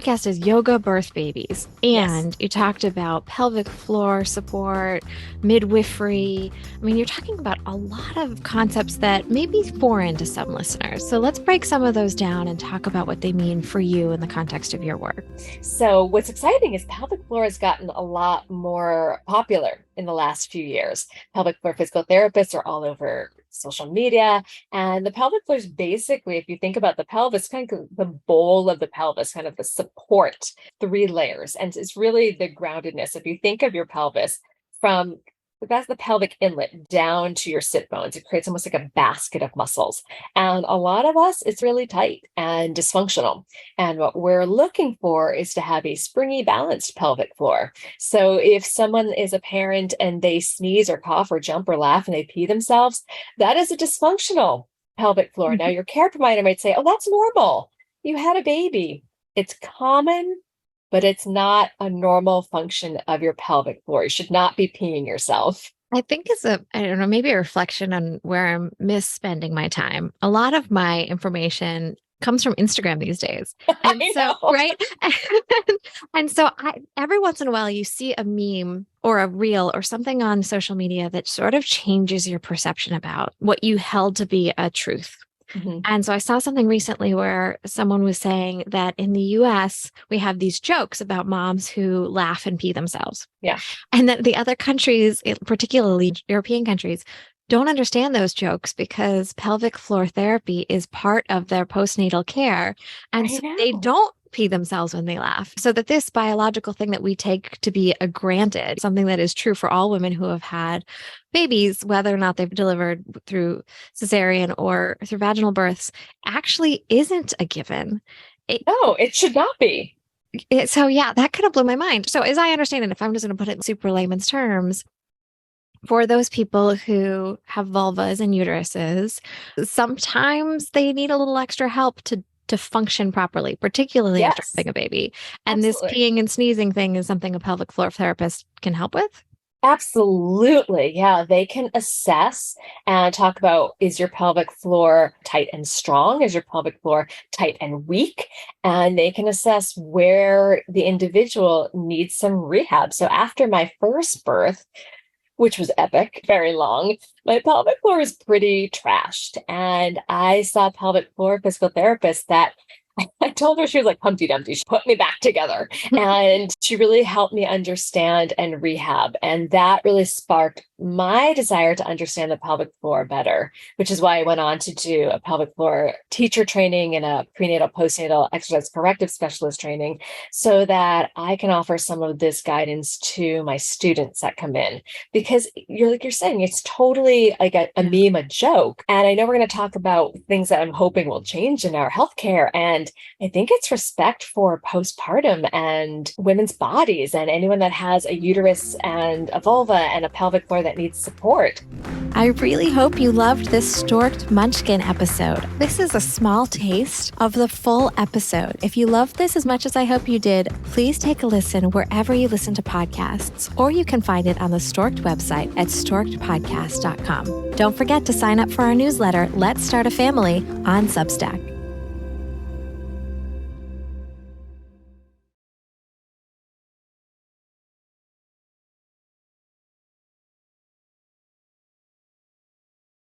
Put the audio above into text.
podcast is Yoga Birth Babies. And Yes. you talked about pelvic floor support, midwifery. I mean, you're talking about a lot of concepts that may be foreign to some listeners. So let's break some of those down and talk about what they mean for you in the context of your work. So what's exciting is pelvic floor has gotten a lot more popular in the last few years. Pelvic floor physical therapists are all over social media. And the pelvic floor is basically, if you think about the pelvis, kind of the bowl of the pelvis, kind of the support, 3 layers. And it's really the groundedness. If you think of your pelvis from that's the pelvic inlet down to your sit bones, it creates almost like a basket of muscles. And a lot of us, it's really tight and dysfunctional. And what we're looking for is to have a springy, balanced pelvic floor. So if someone is a parent and they sneeze or cough or jump or laugh and they pee themselves, that is a dysfunctional pelvic floor. Now, your care provider might say, oh, that's normal. You had a baby. It's common, but it's not a normal function of your pelvic floor. You should not be peeing yourself. I think it's I don't know, maybe a reflection on where I'm misspending my time. A lot of my information comes from Instagram these days. And so, right? And so every once in a while you see a meme or a reel or something on social media that sort of changes your perception about what you held to be a truth. Mm-hmm. And so I saw something recently where someone was saying that in the US, we have these jokes about moms who laugh and pee themselves. Yeah. And that the other countries, particularly European countries, don't understand those jokes because pelvic floor therapy is part of their postnatal care. And so they don't pee themselves when they laugh. So that this biological thing that we take to be a granted, something that is true for all women who have had babies, whether or not they've delivered through cesarean or through vaginal births, actually isn't a given. No, it should not be. So yeah, that kind of blew my mind. So as I understand it, if I'm just going to put it in super layman's terms, for those people who have vulvas and uteruses, sometimes they need a little extra help to function properly, particularly after having a baby. And This peeing and sneezing thing is something a pelvic floor therapist can help with? Absolutely. Yeah. They can assess and talk about, is your pelvic floor tight and strong? Is your pelvic floor tight and weak? And they can assess where the individual needs some rehab. So after my first birth, which was epic, very long, my pelvic floor was pretty trashed. And I saw a pelvic floor physical therapist that I told her she was like Humpty Dumpty. She put me back together and she really helped me understand and rehab. And that really sparked my desire to understand the pelvic floor better, which is why I went on to do a pelvic floor teacher training and a prenatal postnatal exercise corrective specialist training so that I can offer some of this guidance to my students that come in. Because you're saying, it's totally like a meme, a joke. And I know we're going to talk about things that I'm hoping will change in our healthcare. And I think it's respect for postpartum and women's bodies and anyone that has a uterus and a vulva and a pelvic floor that needs support. I really hope you loved this Stork'd Munchkin episode. This is a small taste of the full episode. If you loved this as much as I hope you did, please take a listen wherever you listen to podcasts, or you can find it on the Stork'd website at storkedpodcast.com. Don't forget to sign up for our newsletter, Let's Start a Family, on Substack.